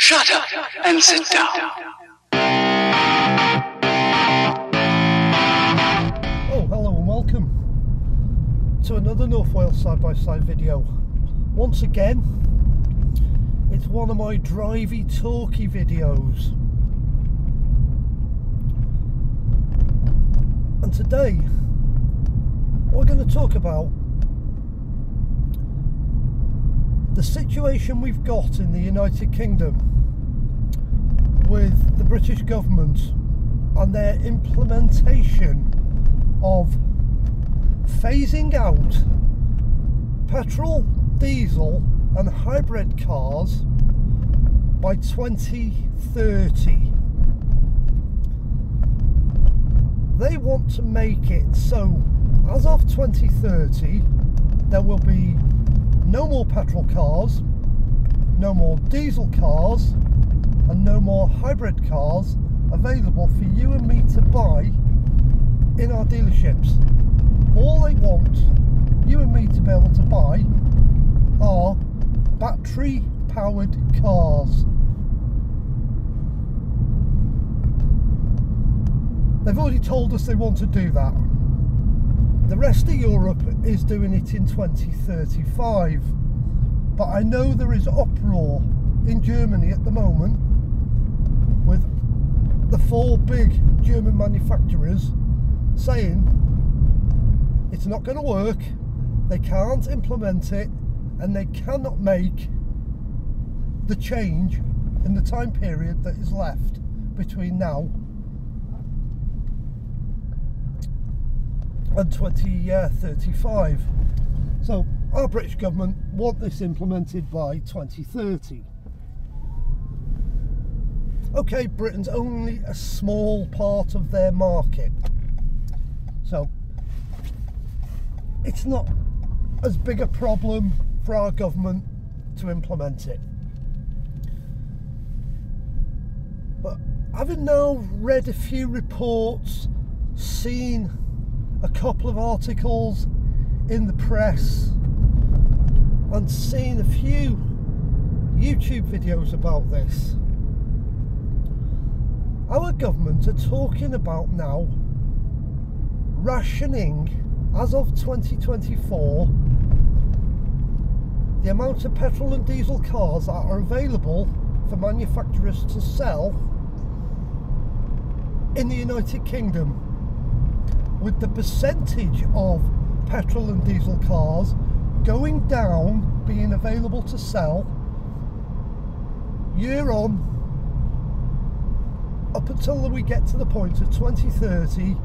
Shut up and sit down. Oh, hello and welcome to another North Wales side-by-side video. Once again, it's one of my drivey, talky videos. And today, we're going to talk about the situation we've got in the United Kingdom with the British government and their implementation of phasing out petrol, diesel and hybrid cars by 2030. They want to make it so as of 2030 there will be no more petrol cars, no more diesel cars and no more hybrid cars available for you and me to buy in our dealerships. All they want you and me to be able to buy are battery powered cars. They've already told us they want to do that. The rest of Europe is doing it in 2035, but I know there is uproar in Germany at the moment with the 4 big German manufacturers saying it's not going to work, they can't implement it, and they cannot make the change in the time period that is left between now and 2035. So our British government want this implemented by 2030. Okay, Britain's only a small part of their market, so it's not as big a problem for our government to implement it. But having now read a few reports, seen a couple of articles in the press and seen a few YouTube videos about this, our government are talking about now rationing as of 2024 the amount of petrol and diesel cars that are available for manufacturers to sell in the United Kingdom, with the percentage of petrol and diesel cars going down, being available to sell year on up until we get to the point of 2030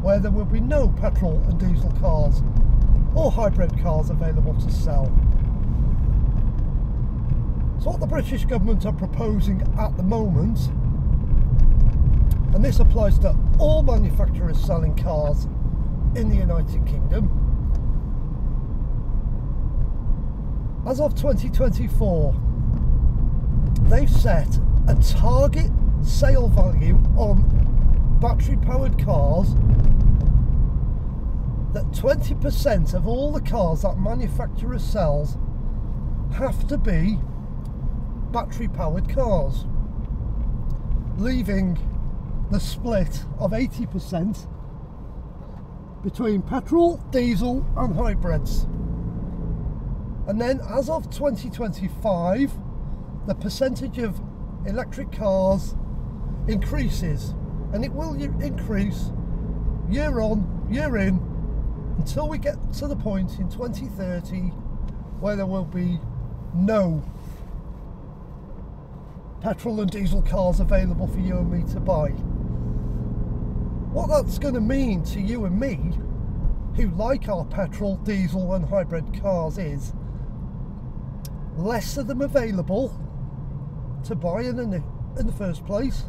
where there will be no petrol and diesel cars or hybrid cars available to sell. So what the British government are proposing at the moment, and this applies to all manufacturers selling cars in the United Kingdom, as of 2024 they've set a target sale value on battery powered cars that 20% of all the cars that manufacturer sells have to be battery powered cars, leaving the split of 80% between petrol, diesel and hybrids. And then as of 2025 the percentage of electric cars increases, and it will increase year on, year in, until we get to the point in 2030 where there will be no petrol and diesel cars available for you and me to buy. What that's going to mean to you and me who like our petrol, diesel and hybrid cars is less of them available to buy in the first place,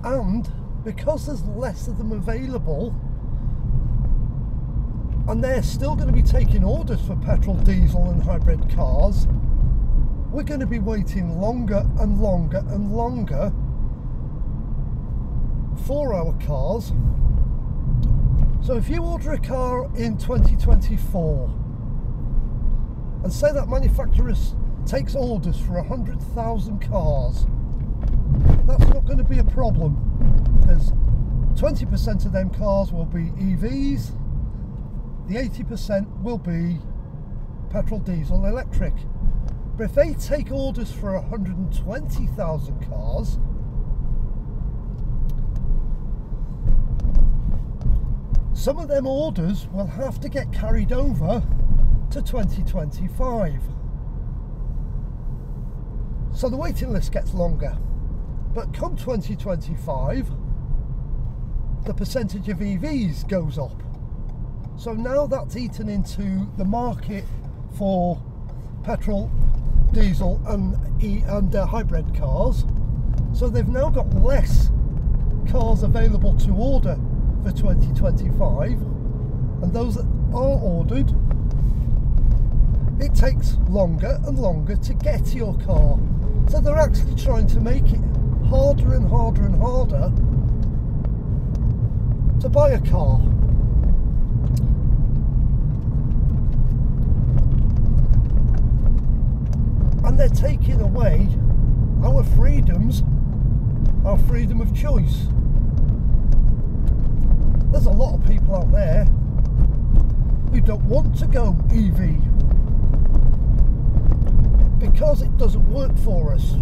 and because there's less of them available and they're still going to be taking orders for petrol, diesel and hybrid cars, we're going to be waiting longer and longer and longer for our cars. So if you order a car in 2024 and say that manufacturer takes orders for 100,000 cars, that's not going to be a problem, because 20% of them cars will be EVs, the 80% will be petrol, diesel, electric. But if they take orders for 120,000 cars, some of them orders will have to get carried over to 2025. So the waiting list gets longer. But come 2025, the percentage of EVs goes up. So now that's eaten into the market for petrol, diesel and hybrid cars. So they've now got less cars available to order for 2025, and those that are ordered, it takes longer and longer to get your car. So they're actually trying to make it harder and harder and harder to buy a car. And they're taking away our freedoms, our freedom of choice. There's a lot of people out there who don't want to go EV because it doesn't work for us.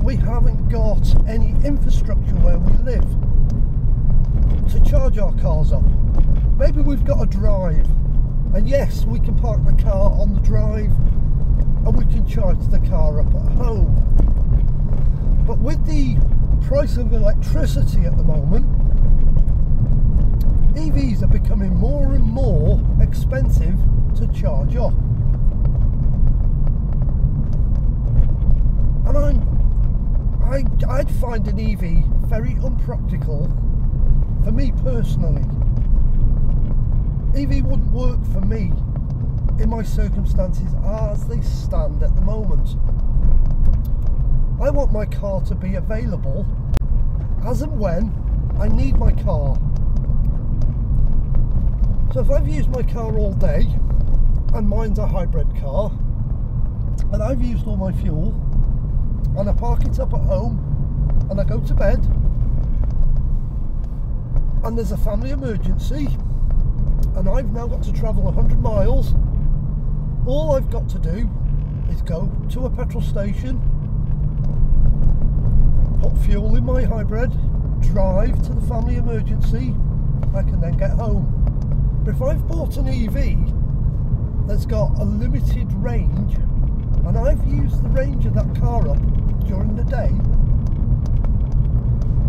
We haven't got any infrastructure where we live to charge our cars up. Maybe we've got a drive, and yes, we can park the car on the drive and we can charge the car up at home. But with the price of electricity at the moment, EVs are becoming more and more expensive to charge up. And I'd find an EV very unpractical for me personally. EV wouldn't work for me in my circumstances as they stand at the moment. I want my car to be available as and when I need my car. So if I've used my car all day, and mine's a hybrid car, and I've used all my fuel, and I park it up at home, and I go to bed, and there's a family emergency, and I've now got to travel 100 miles, all I've got to do is go to a petrol station, put fuel in my hybrid, drive to the family emergency, I can then get home. But if I've bought an EV that's got a limited range, and I've used the range of that car up during the day,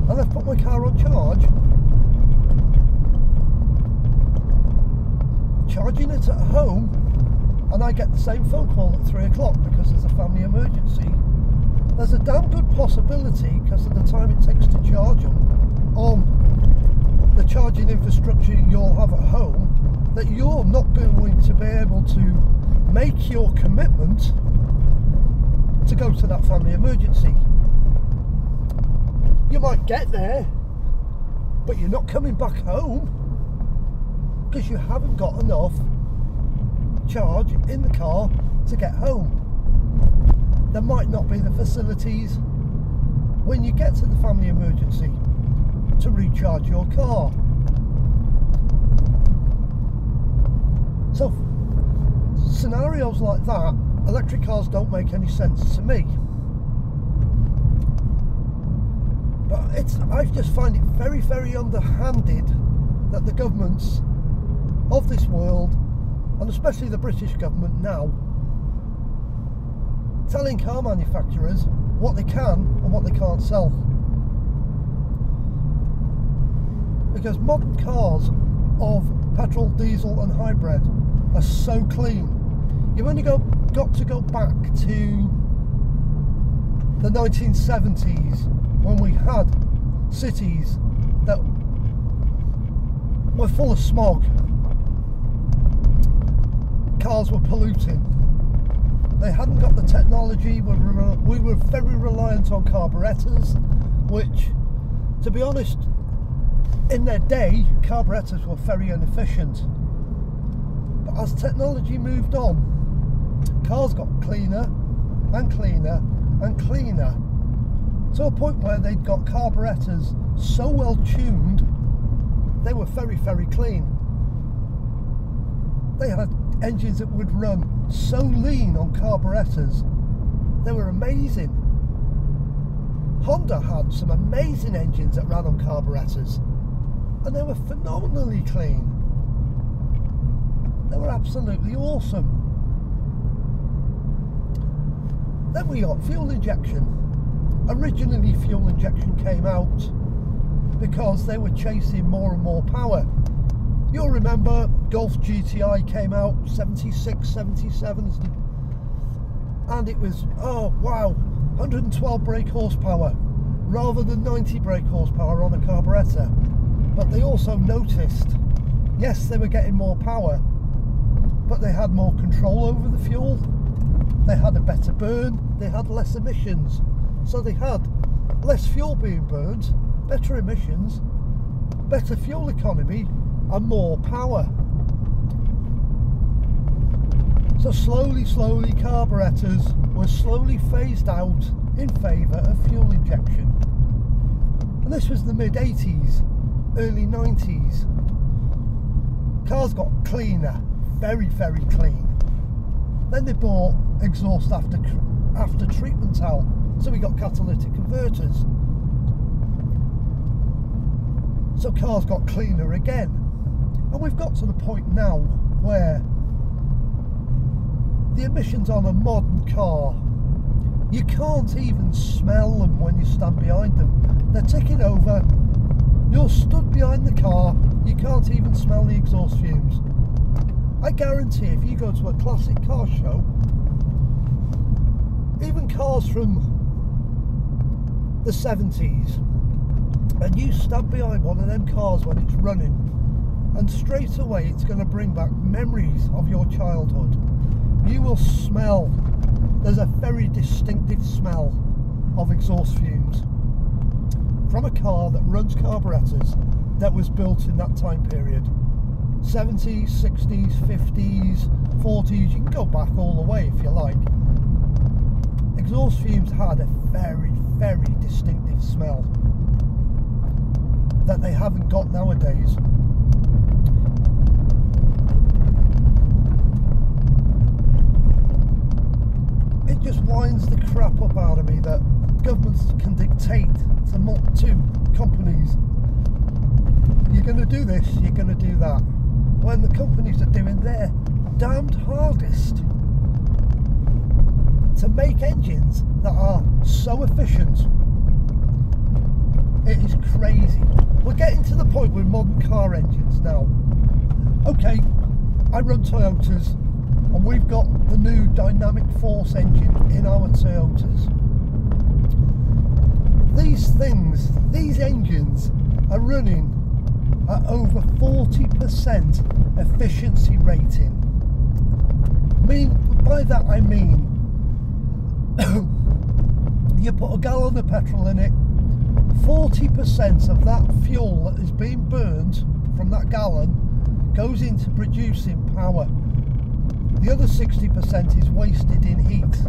and I've put my car on charge, charging it at home, and I get the same phone call at 3 o'clock because there's a family emergency, there's a damn good possibility, because of the time it takes to charge them on the charging infrastructure you'll have at home, that you're not going to be able to make your commitment to go to that family emergency. You might get there, but you're not coming back home because you haven't got enough charge in the car to get home. There might not be the facilities when you get to the family emergency to recharge your car. So scenarios like that, electric cars don't make any sense to me. But I just find it very, very underhanded that the governments of this world, and especially the British government now, telling car manufacturers what they can and what they can't sell. Because modern cars of petrol, diesel and hybrid are so clean. You've only got to go back to the 1970s when we had cities that were full of smog. Cars were polluting. They hadn't got the technology. We were very reliant on carburetors, which, to be honest, in their day, carburetors were very inefficient. But as technology moved on, cars got cleaner and cleaner and cleaner, to a point where they'd got carburetors so well tuned they were very, very clean. They had engines that would run so lean on carburetors, they were amazing. Honda had some amazing engines that ran on carburetors, and they were phenomenally clean. They were absolutely awesome. Then we got fuel injection. Originally, fuel injection came out because they were chasing more and more power. You'll remember Golf GTI came out 76, 77, and it was, oh wow, 112 brake horsepower rather than 90 brake horsepower on a carburetor. But they also noticed, yes, they were getting more power, but they had more control over the fuel, they had a better burn, they had less emissions. So they had less fuel being burned, better emissions, better fuel economy, and more power. So slowly, carburetors were slowly phased out in favour of fuel injection. And this was the mid-80s, early 90s. Cars got cleaner, very, very clean. Then they bought exhaust after treatment out, so we got catalytic converters. So cars got cleaner again. And we've got to the point now where the emissions on a modern car, you can't even smell them when you stand behind them. They're ticking over, you're stood behind the car, you can't even smell the exhaust fumes. I guarantee if you go to a classic car show, even cars from the 70s, and you stand behind one of them cars when it's running, and straight away it's going to bring back memories of your childhood. You will smell, there's a very distinctive smell of exhaust fumes from a car that runs carburetors that was built in that time period. 70s, 60s, 50s, 40s, you can go back all the way if you like. Exhaust fumes had a very, very distinctive smell that they haven't got nowadays. It just winds the crap up out of me that governments can dictate to companies, you're going to do this, you're going to do that, when the companies are doing their damned hardest to make engines that are so efficient. It is crazy. We're getting to the point with modern car engines now. Okay, I run Toyotas, and we've got the new Dynamic Force engine in our Toyotas. These engines are running at over 40% efficiency rating. By that I mean, you put a gallon of petrol in it, 40% of that fuel that is being burnt from that gallon goes into producing power. The other 60% is wasted in heat.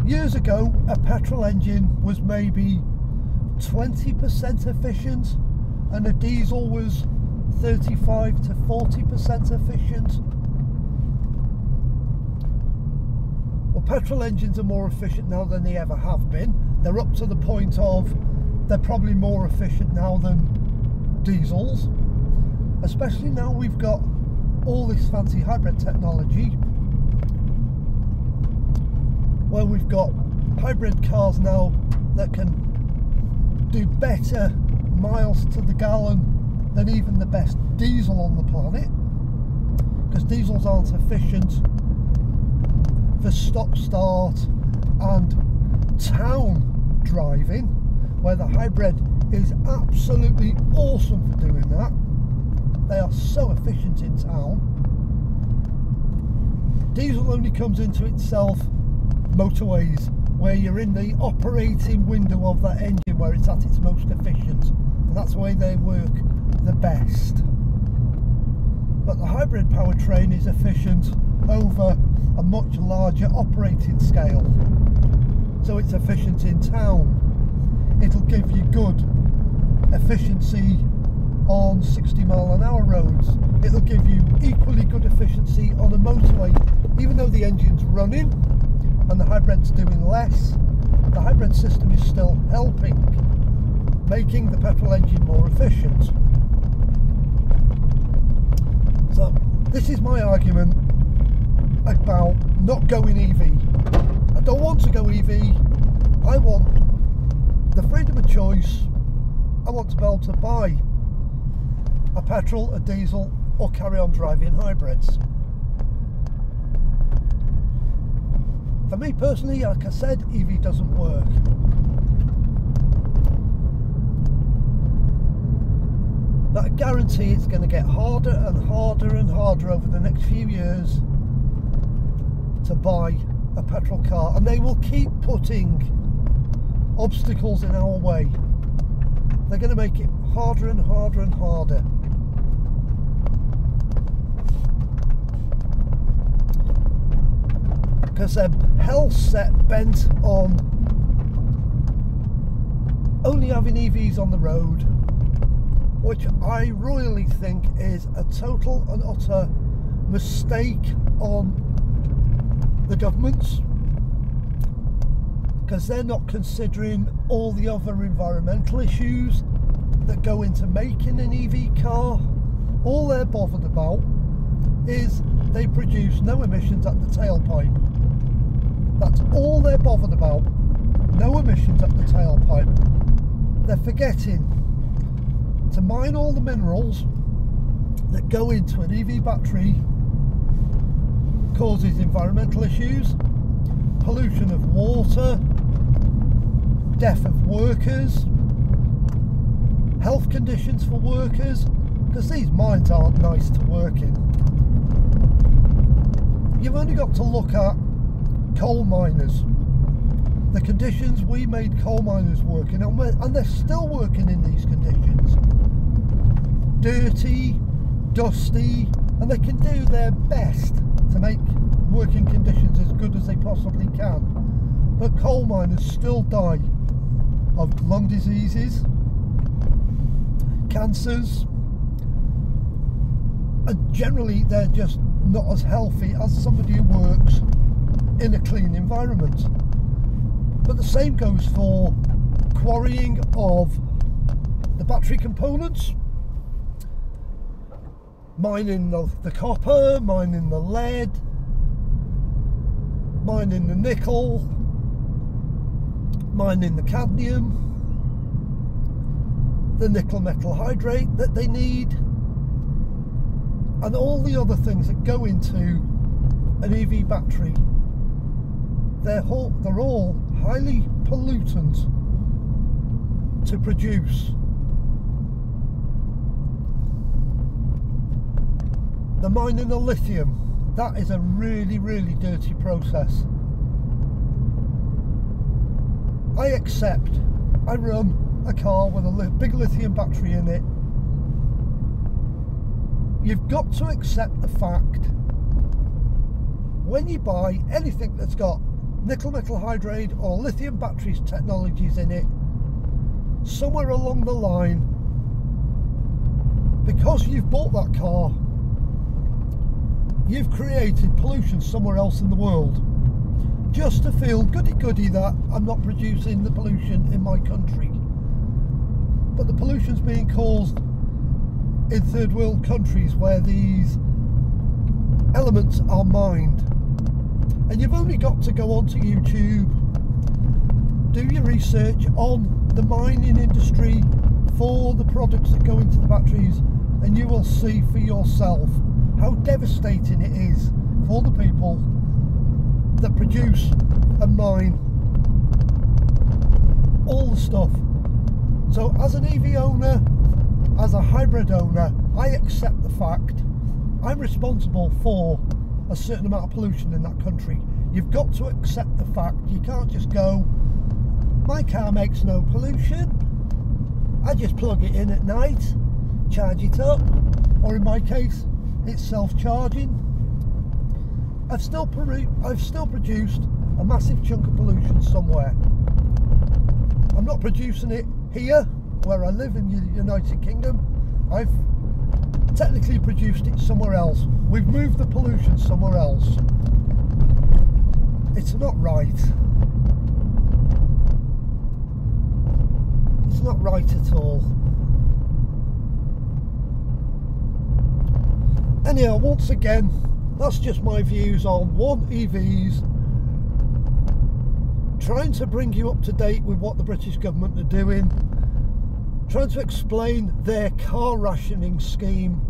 Years ago, a petrol engine was maybe 20% efficient, and a diesel was 35 to 40% efficient. Well, petrol engines are more efficient now than they ever have been. They're up to the point of they're probably more efficient now than diesels, especially now we've got all this fancy hybrid technology, where we've got hybrid cars now that can do better miles to the gallon than even the best diesel on the planet, because diesels aren't efficient for stop-start and town driving, where the hybrid is absolutely awesome for doing that. They are so efficient in town. Diesel only comes into itself motorways, where you're in the operating window of that engine where it's at its most efficient, and that's the way they work the best. But the hybrid powertrain is efficient over a much larger operating scale. So it's efficient in town. It'll give you good efficiency on 60-mile-an-hour roads. It'll give you equally good efficiency on a motorway, even though the engine's running and the hybrid's doing less. The hybrid system is still helping, making the petrol engine more efficient. So this is my argument about not going EV. I don't want to go EV. I want the freedom of choice. I want to be able to buy a petrol, a diesel, or carry on driving hybrids. For me personally, like I said, EV doesn't work. But I guarantee it's going to get harder and harder and harder over the next few years to buy a petrol car, and they will keep putting obstacles in our way. They're going to make it harder and harder and harder. Because they're hell set bent on only having EVs on the road, which I really think is a total and utter mistake on the governments, because they're not considering all the other environmental issues that go into making an EV car. All they're bothered about is they produce no emissions at the tailpipe. That's all they're bothered about. No emissions at the tailpipe. They're forgetting to mine all the minerals that go into an EV battery. Causes environmental issues, pollution of water, death of workers, health conditions for workers, because these mines aren't nice to work in. You've only got to look at coal miners, the conditions we made coal miners work in, and they're still working in these conditions. Dirty, dusty, and they can do their best to make working conditions as good as they possibly can. But coal miners still die of lung diseases, cancers, and generally they're just not as healthy as somebody who works in a clean environment. But the same goes for quarrying of the battery components, mining the copper, mining the lead, mining the nickel, mining the cadmium, the nickel metal hydrate that they need, and all the other things that go into an EV battery. They're all highly pollutant to produce. The mining of lithium, that is a really, really dirty process. I accept, I run a car with a big lithium battery in it. You've got to accept the fact, when you buy anything that's got nickel metal hydrate or lithium batteries technologies in it, somewhere along the line, because you've bought that car, you've created pollution somewhere else in the world, just to feel goody-goody that I'm not producing the pollution in my country. But the pollution's being caused in third world countries where these elements are mined. And you've only got to go onto YouTube, do your research on the mining industry for the products that go into the batteries, and you will see for yourself how devastating it is for the people that produce and mine all the stuff. So as an EV owner, as a hybrid owner, I accept the fact I'm responsible for a certain amount of pollution in that country. You've got to accept the fact. You can't just go, my car makes no pollution, I just plug it in at night, charge it up, or in my case it's self-charging. I've still produced a massive chunk of pollution somewhere. I'm not producing it here, where I live in the United Kingdom. I've technically produced it somewhere else. We've moved the pollution somewhere else. It's not right. It's not right at all. Anyhow, once again, that's just my views on EVs. Trying to bring you up to date with what the British government are doing. Trying to explain their car rationing scheme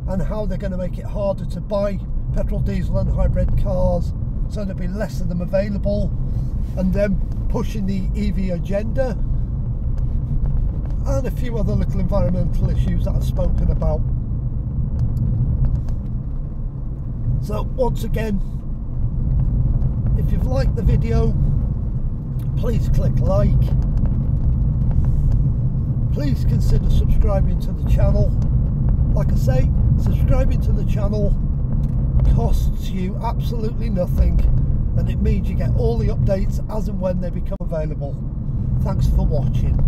and how they're going to make it harder to buy petrol, diesel and hybrid cars, so there'll be less of them available, and then pushing the EV agenda and a few other little environmental issues that I've spoken about. So once again, if you've liked the video, please click like. Please consider subscribing to the channel. Like I say, subscribing to the channel costs you absolutely nothing, and it means you get all the updates as and when they become available. Thanks for watching.